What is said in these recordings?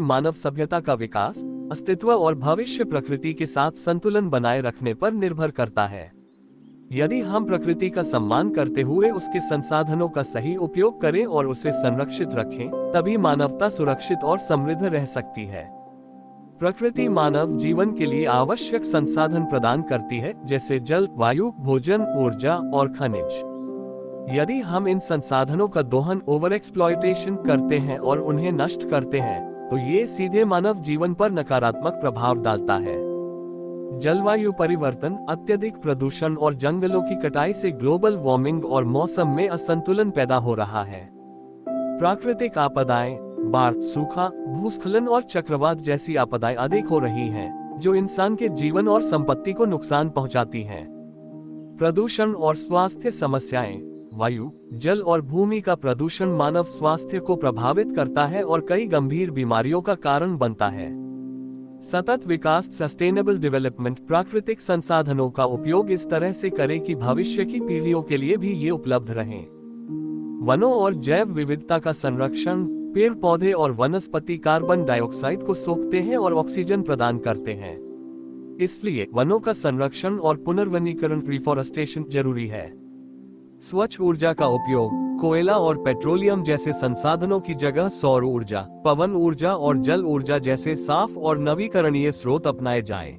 मानव सभ्यता का विकास, अस्तित्व और भविष्य प्रकृति के साथ संतुलन बनाए रखने पर निर्भर करता है। यदि हम प्रकृति का सम्मान करते हुए उसके संसाधनों का सही उपयोग करें और उसे संरक्षित रखें, तभी मानवता सुरक्षित और समृद्ध रह सकती है। प्रकृति मानव जीवन के लिए आवश्यक संसाधन प्रदान करती है, जैसे जल, वायु, भोजन, ऊर्जा और खनिज। यदि हम इन संसाधनों का दोहन, ओवर एक्सप्लॉयटेशन करते हैं और उन्हें नष्ट करते हैं, तो ये सीधे मानव जीवन पर नकारात्मक प्रभाव डालता है। जलवायु परिवर्तन, अत्यधिक प्रदूषण और जंगलों की कटाई से ग्लोबल वार्मिंग और मौसम में असंतुलन पैदा हो रहा है। प्राकृतिक आपदाएं, बाढ़, सूखा, भूस्खलन और चक्रवात जैसी आपदाएं अधिक हो रही हैं, जो इंसान के जीवन और संपत्ति को नुकसान पहुंचाती हैं। प्रदूषण और स्वास्थ्य समस्याएं, वायु, जल और भूमि का प्रदूषण मानव स्वास्थ्य को प्रभावित करता है और कई गंभीर बीमारियों का कारण बनता है। सतत विकास, सस्टेनेबल डेवलपमेंट, प्राकृतिक संसाधनों का उपयोग इस तरह से करे कि भविष्य की पीढ़ियों के लिए भी ये उपलब्ध रहें। वनों और जैव विविधता का संरक्षण, पेड़ पौधे और वनस्पति कार्बन डाइऑक्साइड को सोखते हैं और ऑक्सीजन प्रदान करते हैं। इसलिए वनों का संरक्षण और पुनर्वनीकरण, रिफॉरेस्टेशन जरूरी है। स्वच्छ ऊर्जा का उपयोग, कोयला और पेट्रोलियम जैसे संसाधनों की जगह सौर ऊर्जा, पवन ऊर्जा और जल ऊर्जा जैसे साफ और नवीकरणीय स्रोत अपनाए जाएं।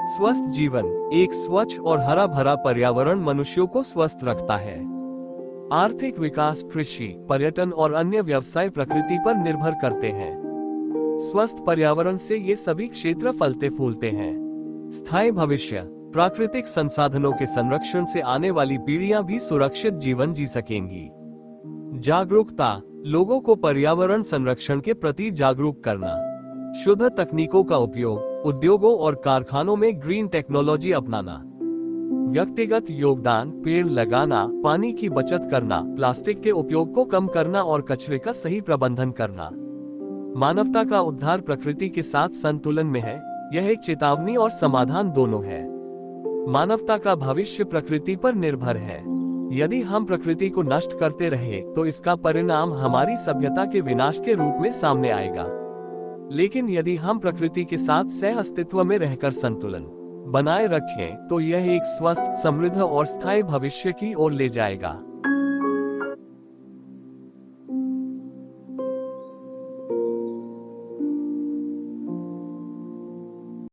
स्वस्थ जीवन, एक स्वच्छ और हरा भरा पर्यावरण मनुष्यों को स्वस्थ रखता है। आर्थिक विकास, कृषि, पर्यटन और अन्य व्यवसाय प्रकृति पर निर्भर करते हैं। स्वस्थ पर्यावरण से ये सभी क्षेत्र फलते फूलते हैं। स्थायी भविष्य, प्राकृतिक संसाधनों के संरक्षण से आने वाली पीढ़ियां भी सुरक्षित जीवन जी सकेंगी। जागरूकता, लोगों को पर्यावरण संरक्षण के प्रति जागरूक करना। शुद्ध तकनीकों का उपयोग, उद्योगों और कारखानों में ग्रीन टेक्नोलॉजी अपनाना। व्यक्तिगत योगदान, पेड़ लगाना, पानी की बचत करना, प्लास्टिक के उपयोग को कम करना और कचरे का सही प्रबंधन करना। मानवता का उद्धार प्रकृति के साथ संतुलन में है। यह एक चेतावनी और समाधान दोनों है। मानवता का भविष्य प्रकृति पर निर्भर है। यदि हम प्रकृति को नष्ट करते रहे, तो इसका परिणाम हमारी सभ्यता के विनाश के रूप में सामने आएगा। लेकिन यदि हम प्रकृति के साथ सह अस्तित्व में रहकर संतुलन बनाए रखें, तो यह एक स्वस्थ, समृद्ध और स्थायी भविष्य की ओर ले जाएगा।